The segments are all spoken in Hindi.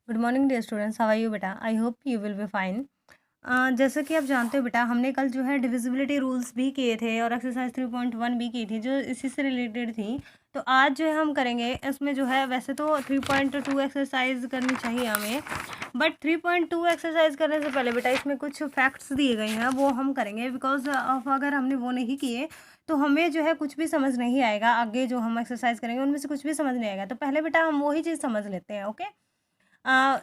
Good morning dear students, how are you बेटा? I hope you will be fine. जैसे कि आप जानते हो बेटा, हमने कल जो है डिविजिबिलिटी रूल्स भी किए थे और एक्सरसाइज 3.1 भी की थी जो इसी से रिलेटेड थी। तो आज जो है हम करेंगे इसमें जो है, वैसे तो 3.2 एक्सरसाइज करनी चाहिए हमें, बट 3.2 एक्सरसाइज करने से पहले बेटा इसमें कुछ फैक्ट्स दिए गए हैं वो हम करेंगे, बिकॉज ऑफ अगर हमने वो नहीं किए तो हमें जो है कुछ भी समझ नहीं आएगा। आगे जो हम एक्सरसाइज करेंगे उनमें से कुछ भी समझ नहीं आएगा, तो पहले बेटा हम वही चीज़ समझ लेते हैं। ओके,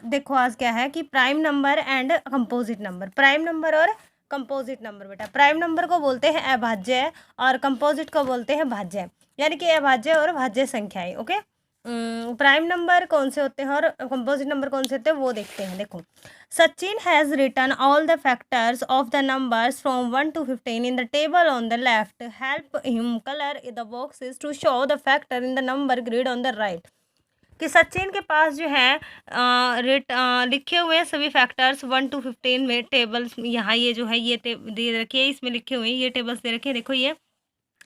देखो आज क्या है कि prime number and composite number. Prime number और कंपोजिट नंबर बेटा, प्राइम नंबर को बोलते हैं अभाज्य और कंपोजिट को बोलते हैं भाज्य, यानी कि अभाज्य और भाज्य संख्याएं। ओके, प्राइम नंबर कौन से होते हैं और कंपोजिट नंबर कौन से होते हैं वो देखते हैं। देखो, Sachin has written all the factors of the numbers from 1 to 15 in the table on the left. Help him colour the boxes to show the factor in the number grid on the right. कि सचिन के पास जो है लिखे हुए हैं सभी फैक्टर्स 1 to 15 में टेबल्स। यहाँ ये जो है ये दे रखी है, इसमें लिखे हुए हैं ये टेबल्स दे रखे हैं। देखो ये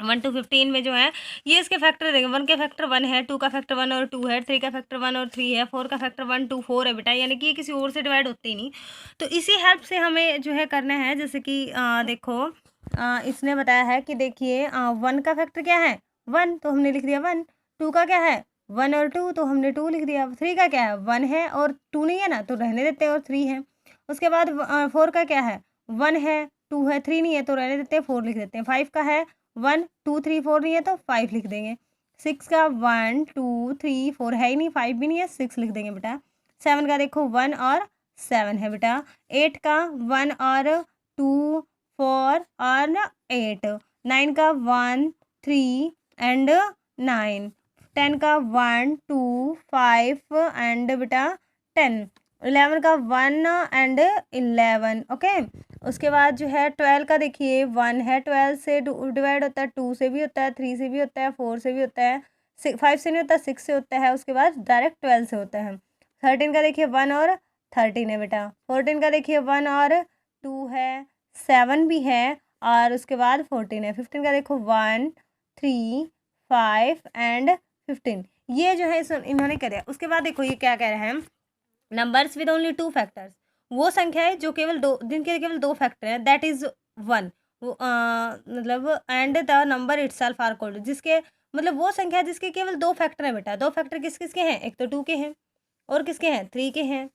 1 to 15 में जो है ये इसके फैक्टर देंगे। 1 के फैक्टर 1 है, 2 का फैक्टर 1 और 2 है, 3 का फैक्टर 1 और 3 है, 4 का फैक्टर 1 2 4 है बेटा, यानी कि ये किसी और से डिवाइड होते ही नहीं। तो इसी हेल्प से हमें जो है करना है। जैसे कि देखो, इसने बताया है कि देखिए 1 का फैक्टर क्या है 1, तो हमने लिख दिया 1। 2 का क्या है 1 और 2, तो हमने 2 लिख दिया। 3 का क्या है 1 है और 2 नहीं है ना, तो रहने देते हैं और 3 है। उसके बाद 4 का क्या है 1 है 2 है 3 नहीं है, तो रहने देते हैं 4 लिख देते हैं। 5 का है 1 2 3 4 नहीं है, तो 5 लिख देंगे। 6 का 1 2 3 4 है ही नहीं, 5 भी नहीं है, 6 लिख देंगे बेटा। 7 का देखो 1 और 7 है बेटा। 8 का 1 और 2 4 और 8। 9 का 1 3 एंड 9। 10 का 1 2 5 एंड बेटा 10। 11 का 1 एंड 11। ओके, उसके बाद जो है 12 का देखिए 1 है, 12 से डिवाइड होता है, 2 से भी होता है, 3 से भी होता है, 4 से भी होता है, 5 से नहीं होता, 6 से होता है, उसके बाद डायरेक्ट 12 से होता है। 13 का देखिए 1 और 13 है बेटा। 14 का देखिए 1 और 2 है, 7 भी है और उसके बाद 14 है। 15 का देखो 1 3 5 एंड 15। ये जो है इन्होंने करे। उसके बाद देखो ये क्या कह रहे हैं, नंबर्स विद ओनली 2 फैक्टर्स, वो संख्या है जो केवल दो, जिनके केवल 2 फैक्टर हैं, दैट इज 1। मतलब and the number itself are called, जिसके मतलब वो संख्या जिसके केवल 2 फैक्टर हैं बेटा। 2 फैक्टर किस किस के हैं, एक तो 2 के हैं और किसके हैं 3 के हैं।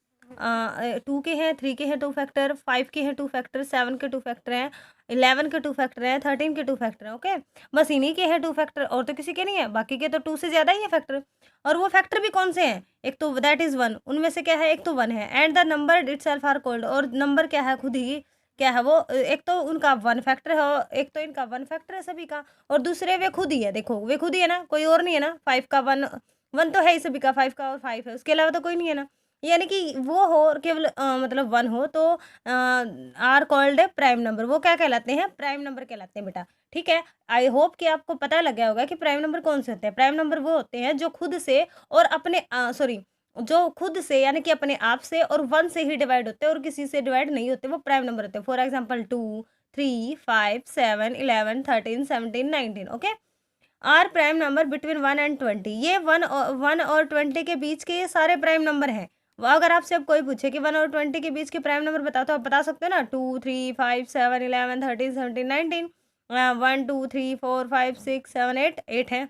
2 के हैं, 3 के हैं 2 फैक्टर, 5 के हैं 2 फैक्टर, 7 के 2 फैक्टर हैं, 11 के 2 फैक्टर हैं, 13 के 2 फैक्टर हैं। ओके, बस इन्हीं के हैं 2 फैक्टर, और तो किसी के नहीं है। बाकी के तो 2 से ज़्यादा ही है फैक्टर, और वो फैक्टर भी कौन से हैं, एक तो दैट इज़ 1, उनमें से क्या है एक तो 1 है। And the number itself are called, और नंबर क्या है खुद ही क्या है वो, एक तो उनका 1 फैक्टर है और एक तो इनका 1 फैक्टर है सभी का, और दूसरे वे खुद ही है। देखो वे खुद ही है ना, कोई और नहीं है ना। 5 का 1 1 तो है ही सभी का, 5 का और 5 है, उसके अलावा तो कोई नहीं है ना। यानी कि वो हो और केवल मतलब 1 हो तो आर कॉल्ड प्राइम नंबर। वो क्या कहलाते हैं, प्राइम नंबर कहलाते हैं बेटा। ठीक है, आई होप कि आपको पता लग गया होगा कि प्राइम नंबर कौन से होते हैं। प्राइम नंबर वो होते हैं जो खुद से और अपने सॉरी जो खुद से यानी कि अपने आप से और 1 से ही डिवाइड होते हैं और किसी से डिवाइड नहीं होते, वो प्राइम नंबर होते हैं। For example 2 3 5 7 11 13 17 19। Okay, are prime number between 1 and 20। ये 1 और 20 के बीच के ये सारे प्राइम नंबर हैं। वो अगर आपसे अब कोई पूछे कि 1 और 20 के बीच के प्राइम नंबर बताओ, तो आप बता सकते हो ना, 2 3 5 7 11 13 17 19। 1 2 3 4 5 6 7 8 8 है।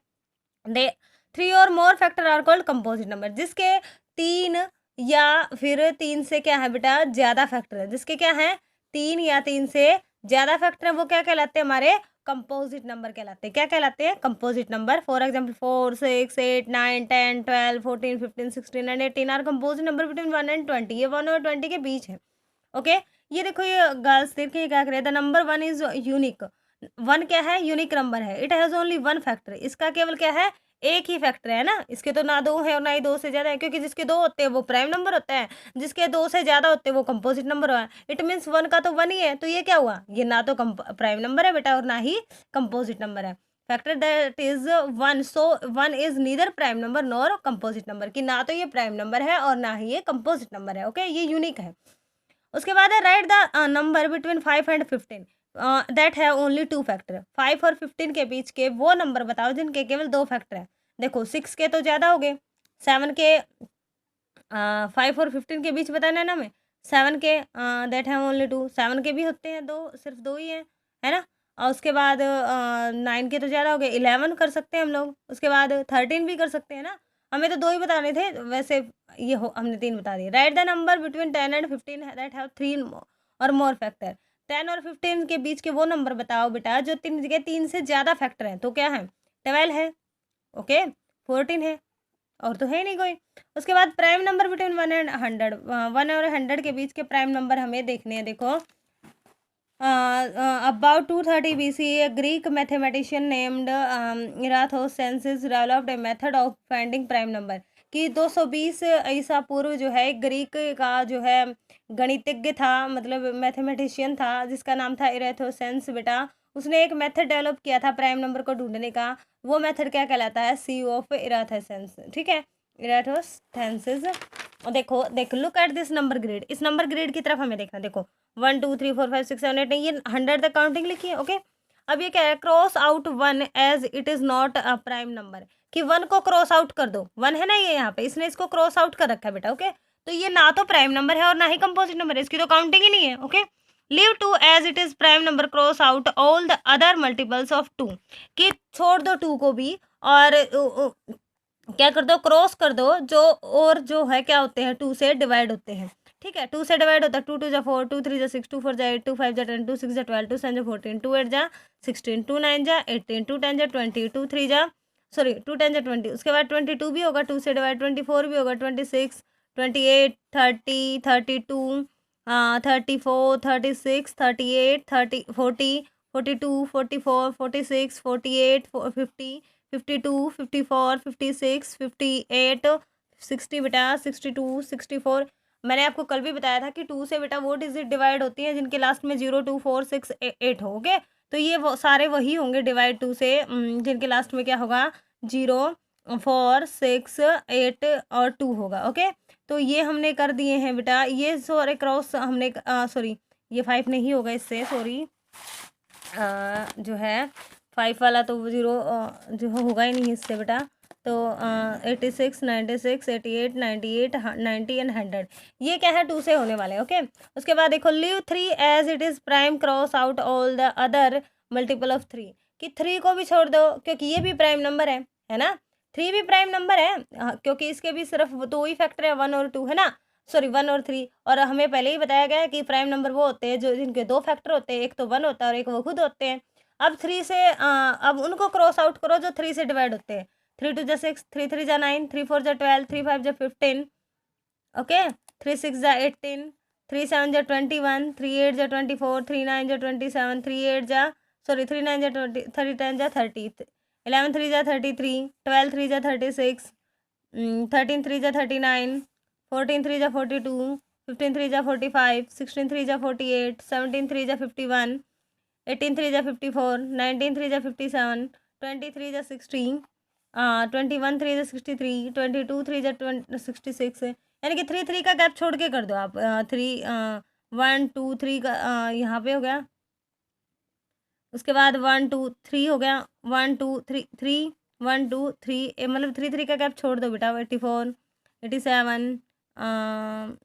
दे 3 और more factor are called composite number, जिसके 3 या फिर 3 से क्या है बेटा ज़्यादा फैक्टर है, जिसके क्या है 3 या 3 से ज़्यादा फैक्टर है, वो क्या कहलाते हैं हमारे कंपोजिट नंबर कहलाते हैं। क्या कहलाते हैं, composite number. For example 4 6 8 9 10 12 14 15 16 and 18 are composite number between 1 and 20। ये 1 और 20 के बीच है। ओके, ये देखो ये गर्ल्स देखिए क्या करे, द नंबर 1 इज यूनिक। 1 क्या है, यूनिक नंबर है। इट हैज़ ओनली 1 फैक्टर, इसका केवल क्या है एक ही फैक्टर है ना। इसके तो ना 2 है और ना ही 2 से ज़्यादा है, क्योंकि जिसके 2 होते हैं वो प्राइम नंबर होता है, जिसके 2 से ज़्यादा होते हैं वो कंपोजिट नंबर हुआ। इट मीन्स 1 का तो 1 ही है, तो ये क्या हुआ, ये ना तो प्राइम नंबर है बेटा और ना ही कंपोजिट नंबर है। Factor that is 1, so 1 is neither prime number nor composite number, कि ना तो ये प्राइम नंबर है और ना ही ये कंपोजिट नंबर है। ओके, ये यूनिक है। उसके बाद है right the number between 5 and 15 that है ओनली 2 फैक्टर। 5 और 15 के बीच के वो नंबर बताओ जिनके केवल 2 फैक्टर है। देखो 6 के तो ज़्यादा हो गए, 7 के 5 और 15 के बीच बताना है ना हमें। 7 के दैट हैव ओनली 2, 7 के भी होते हैं 2, सिर्फ 2 ही हैं, है ना? और उसके बाद 9 के तो ज़्यादा हो गए, 11 कर सकते हैं हम लोग, उसके बाद 13 भी कर सकते हैं ना? हमें तो 2 ही बताने थे, वैसे ये हो हमने 3 बता दिए। Right the number between 10 and 15 that have 3 और मोर फैक्टर। 10 और 15 के बीच के वो नंबर बताओ बेटा जो 3 से ज़्यादा फैक्टर हैं, तो क्या है? 12 है, ओके, 14 है, और तो है ही नहीं कोई। उसके बाद प्राइम नंबर बिटवीन 1 एंड 100, 1 और 100 के बीच के प्राइम नंबर हमें देखने हैं। देखो, about 230 BC, a Greek mathematician named Eratosthenes developed a method of finding prime number। कि 220 ईसा पूर्व जो है, एक ग्रीक का जो है गणितज्ञ था, मतलब मैथमेटिशियन था, जिसका नाम था इरेथोसेंस बेटा। उसने एक मेथड डेवलप किया था प्राइम नंबर को ढूंढने का। वो मेथड क्या कहलाता है? सी ऑफ इराथोसेंस, ठीक है, इराथोस्थेंसिस। और देखो look at this number grid, इस नंबर ग्रिड की तरफ हमें देखना। देखो 1 2 3 4 5 6 7 8 ये 100 तक काउंटिंग लिखी है, ओके। अब ये क्या है? Cross out 1 as it is not a prime number, कि 1 को क्रॉस आउट कर दो। 1 है ना ये यहाँ पे, इसने इसको क्रॉस आउट कर रखा है बेटा, ओके। तो ये ना तो प्राइम नंबर है और ना ही कंपोजिट नंबर है, इसकी तो काउंटिंग ही नहीं है, okay. Leave 2 as it is prime number, cross out all the other multiples of 2, कि छोड़ दो 2 को भी, और क्या कर दो? क्रॉस कर दो जो, और जो है क्या होते हैं? 2 से डिवाइड होते हैं, ठीक है। 2 से डिवाइड होता है, 2 2 जा 4, 2 3 जा 6, 2 4 जा 8, 2 5 जा 10, 2 6 जा 12, 2 7 जा 14, 2 8 जा 16, 2 9 जा 18, 2 10 जा 20, 2 3 जा, सॉरी 2 10 जा 20, उसके बाद 22 भी होगा, 2 से डिवाइड, 24 भी होगा, 26, 28, 30, 32, 34, 36, 38, 30, 40, 42, 44, 46, 48, 50, 52, 54, 56, 58, 60 बेटा, 62, 64। मैंने आपको कल भी बताया था कि 2 से बेटा वो डिजिट डिवाइड होती हैं जिनके लास्ट में 0 2 4 6 8 हो, ओके। तो ये वो सारे वही होंगे डिवाइड 2 से, जिनके लास्ट में क्या होगा? 0 4 6 8 और 2 होगा, ओके। तो ये हमने कर दिए हैं बेटा, ये सॉरी क्रॉस हमने सॉरी ये 5 नहीं होगा इससे, सॉरी जो है 5 वाला तो 0 जो होगा ही नहीं इससे बेटा। तो 86 96 88 98 90 एंड 100, ये क्या है? 2 से होने वाले, ओके। उसके बाद देखो, leave 3 as it is prime, cross out all the other multiple of 3, कि 3 को भी छोड़ दो क्योंकि ये भी प्राइम नंबर है ना? 3 भी प्राइम नंबर है, क्योंकि इसके भी सिर्फ 2 ही फैक्टर है, 1 और 2, है ना? सॉरी 1 और 3, और हमें पहले ही बताया गया है कि प्राइम नंबर वो होते हैं जो जिनके 2 फैक्टर होते हैं, एक तो 1 होता है और एक वो खुद होते हैं। अब 3 से अब उनको क्रॉस आउट करो जो 3 से डिवाइड होते हैं। 3 2 जा 6, 3 3 जा 9, 3 4 जा 12, 3 5 जा 15, ओके। 3 6 जा 18, 3 7 जा 21, 3 8 जा 24, 3 9 जा 27, 3 8 जा सॉरी 3 9 जा 20, 3 10 जा 30, 11 3 जा 33, 12 3 जा 36, 13 3 जा 39, 14 3 जा 42, 15 3 जा 45, 16 3 जा 48, 17 3 जा 51, 18 3 जा 54, 19 3 जा 57, 20 3 जा 60, 21 3 जा 63, 22 3 जा 66, यानी कि 3 3 का गैप छोड़ के कर दो आप। 3 1 2 3 का यहाँ पे हो गया, उसके बाद 1 2 3 हो गया, 1 2 3 3 1 2 3, मतलब 3 3 का गैप छोड़ दो बेटा। 84 87,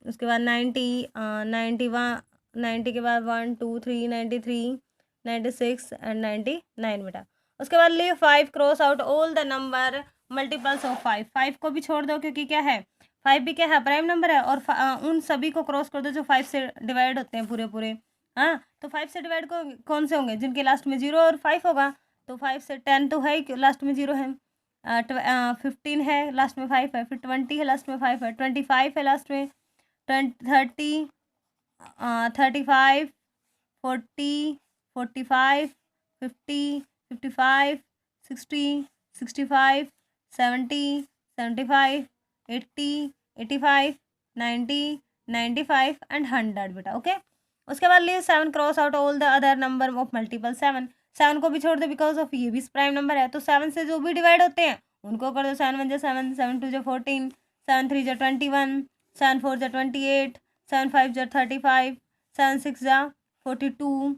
उसके बाद 90, 91, 90 के बाद 1 2 3 93, 96 एंड 99 बेटा। उसके बाद leave 5, cross out all the number multiples of 5, 5 को भी छोड़ दो क्योंकि क्या है? 5 भी क्या है? प्राइम नंबर है, और उन सभी को क्रॉस कर दो जो 5 से डिवाइड होते हैं पूरे पूरे। हाँ, तो 5 से डिवाइड को कौन से होंगे? जिनके लास्ट में 0 और 5 होगा। तो 5 से 10 तो है ही, लास्ट में 0 है। 15 है, लास्ट में 5 है, फिर 20 है, लास्ट में 5 है, 25 है, लास्ट में 30, 35, 40, 45, 50, 55, 60, 65, 70, 75, 80, 85, 90, 95 एंड 100 बेटा, ओके। उसके बाद leave 7, cross out all the other number of multiple 7, 7 को भी छोड़ दो बिकॉज ऑफ ये भी प्राइम नंबर है। तो 7 से जो भी डिवाइड होते हैं उनको कर दो। 7 1 जा 7, 7 2 जा 14, 7 3 जा 21, 7 4 जा 28, 7 5 जा 35, 7 6 जा 42,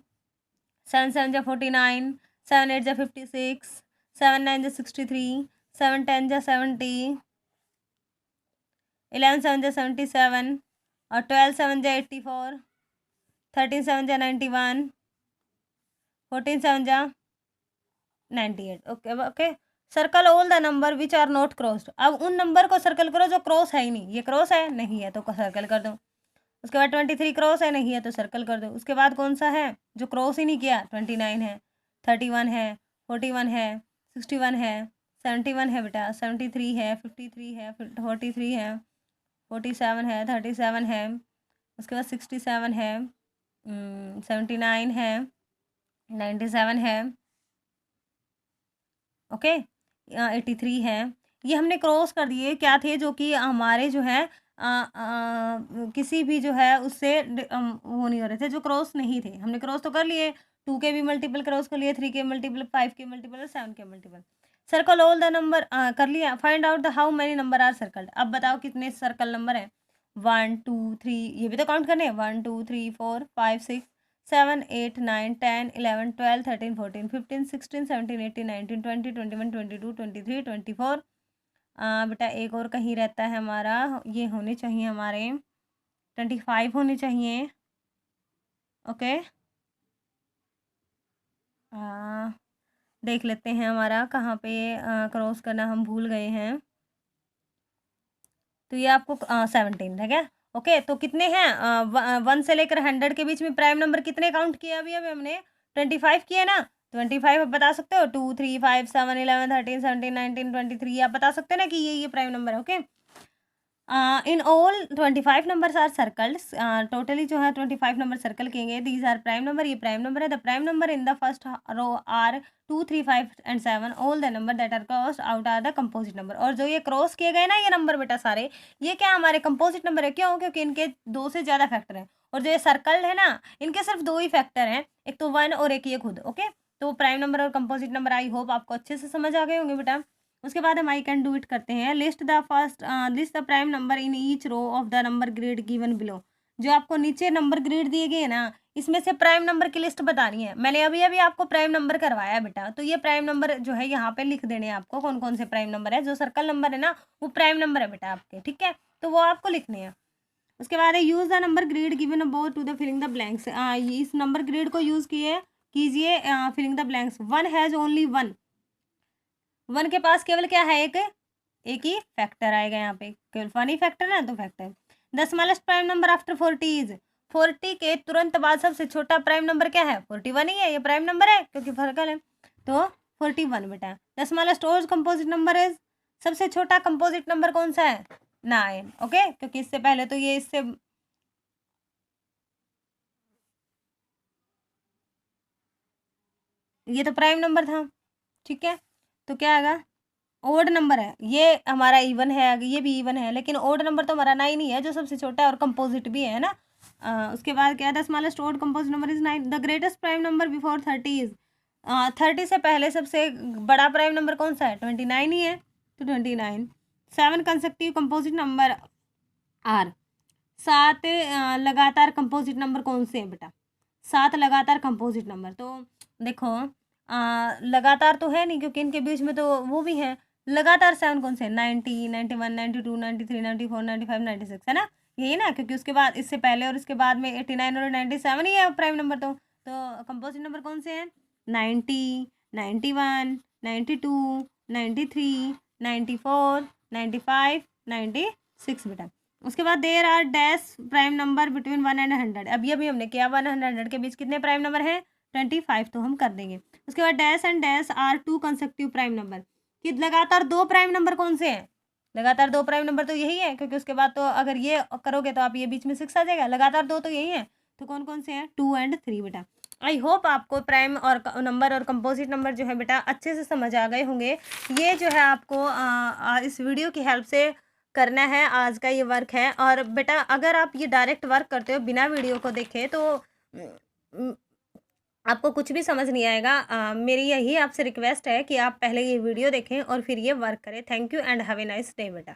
7 7 जा 49, 7 8 जा 56, 7 9 जा 63, 7 10 जा 70, 11 7 जा 77 और 12 7 जा 84, 13 7 जा 91, 14 7 जा 98। Okay okay. Circle all the number which are not crossed. अब उन नंबर को सर्कल करो जो क्रॉस है ही नहीं। ये क्रॉस है नहीं है तो सर्कल कर दो। उसके बाद 23 क्रॉस है नहीं है तो सर्कल कर दो। उसके बाद कौन सा है जो क्रॉस ही नहीं किया? 29 है, 31 है, 41 है, 61 है, 71 है बेटा, 73 है, 53 है, 43 है, 47 है, 37 है, उसके बाद 67 है, 79 है, 97 है, ओके, 83 है। ये हमने क्रॉस कर दिए क्या थे जो कि हमारे जो है किसी भी जो है उससे वो नहीं हो रहे थे, जो क्रॉस नहीं थे। हमने क्रॉस तो कर लिए, 2 के भी मल्टीपल क्रॉस कर लिए, 3 के मल्टीपल, 5 के मल्टीपल और 7 के multiple. Circle all the number कर लिया। Find out the how many number are circled. अब बताओ कितने सर्कल नंबर हैं? 1 2 3, ये भी तो काउंट करने हैं। 1 2 3 4 5 6 7 8 9 10 11 12 13 14 15 16 17 18 19 20 21 22 23 24। बेटा एक और कहीं रहता है हमारा, ये होने चाहिए हमारे 25 होने चाहिए। ओके, देख लेते हैं हमारा कहाँ पे क्रॉस करना हम भूल गए हैं। तो ये आपको 17 है क्या? ओके, तो कितने हैं 1 से लेकर 100 के बीच में प्राइम नंबर कितने काउंट किए? अभी अभी हमने 25 किए ना। 25 आप बता सकते हो? 2 3 5 7 11 13 17 19 23 आप बता सकते हो ना कि ये प्राइम नंबर है। Okay, in all 25 numbers are circled. Totally जो है 25 नंबर सर्कल किए गए। दीज आर प्राइम नंबर, ये प्राइम नंबर है। The prime number in the first row are 2 3 5 and 7। All the number that are crossed out are the composite number. और जो ये क्रॉस किए गए ना ये नंबर बेटा सारे, ये क्या हमारे कंपोजिट नंबर है। क्यों? क्योंकि इनके 2 से ज़्यादा फैक्टर हैं। और जो ये सर्कल्ड है ना, इनके सिर्फ 2 ही फैक्टर हैं, एक तो 1 और एक ये खुद। ओके, तो प्राइम नंबर और कंपोजिट नंबर आई होप आपको अच्छे से समझ आ गए होंगे बेटा। उसके बाद हम आई कैन डू इट करते हैं। List the prime number in each row of the number grid given below. जो आपको नीचे नंबर ग्रिड दिए गए ना, इसमें से प्राइम नंबर की लिस्ट बतानी है। मैंने अभी अभी आपको प्राइम नंबर करवाया है बेटा, तो ये प्राइम नंबर जो है यहाँ पे लिख देने हैं आपको। कौन कौन से प्राइम नंबर है? जो सर्कल नंबर है ना वो प्राइम नंबर है बेटा आपके, ठीक है, तो वो आपको लिखने हैं। उसके बाद है use the number grid given above to the filling the blanks. इस नंबर ग्रिड को यूज़ कीजिए filling the blanks. 1 has only 1। 1 के पास केवल क्या है? एक ही फैक्टर आएगा यहाँ पे, केवल 1 ही फैक्टर ना, तो factor. The smallest prime number after 40 is. 40 के तुरंत बाद सबसे छोटा प्राइम नंबर क्या है? 41 ही है, ये प्राइम नंबर है क्योंकि सर्कल है, तो 41 बेटा। द स्मॉलेस्ट ओज कंपोजिट नंबर इज। सबसे छोटा कंपोजिट नंबर कौन सा है? 9। ओके, क्योंकि इससे पहले तो ये इससे ये तो प्राइम नंबर था, ठीक है, तो क्या आएगा? ओड नंबर है, ये हमारा इवन है, ये भी इवन है, लेकिन ओड नंबर तो हमारा 9 ही है जो सबसे छोटा है और कंपोजिट भी है ना। उसके बाद क्या है? The smallest odd composite number is 9। The greatest prime number before 30 is. 30 से पहले सबसे बड़ा प्राइम नंबर कौन सा है? 29 ही है, तो 29। 7 कंसेक्टिव कंपोजिट नंबर आर। 7 लगातार कंपोजिट नंबर कौन से हैं बेटा? 7 लगातार कंपोजिट नंबर, तो देखो लगातार तो है नहीं क्योंकि इनके बीच में तो वो भी है। लगातार 7 कौन से? 90 91 92 93 94 95 96 है ना, यही ना, क्योंकि उसके बाद इससे पहले और इसके बाद में 89 और 97 ही है प्राइम नंबर। तो कंपोजिट नंबर कौन से हैं? 90 91 92 93 94 95 96 बेटा। उसके बाद there are dash prime number between 1 and 100। अभी अभी हमने किया 1 एंड 100 के बीच कितने प्राइम नंबर हैं? 25, तो हम कर देंगे। उसके बाद dash and dash are 2 consecutive prime number. कि लगातार 2 प्राइम नंबर कौन से हैं? लगातार 2 प्राइम नंबर तो यही है, क्योंकि उसके बाद तो अगर ये करोगे तो आप ये बीच में 6 आ जाएगा। लगातार 2 तो यही है, तो कौन कौन से हैं? 2 एंड 3 बेटा। आई होप आपको प्राइम और नंबर और कंपोजिट नंबर जो है बेटा अच्छे से समझ आ गए होंगे। ये जो है आपको इस वीडियो की हेल्प से करना है, आज का ये वर्क है। और बेटा अगर आप ये डायरेक्ट वर्क करते हो बिना वीडियो को देखे तो आपको कुछ भी समझ नहीं आएगा। मेरी यही आपसे रिक्वेस्ट है कि आप पहले ये वीडियो देखें और फिर ये वर्क करें। Thank you and have a nice day बेटा।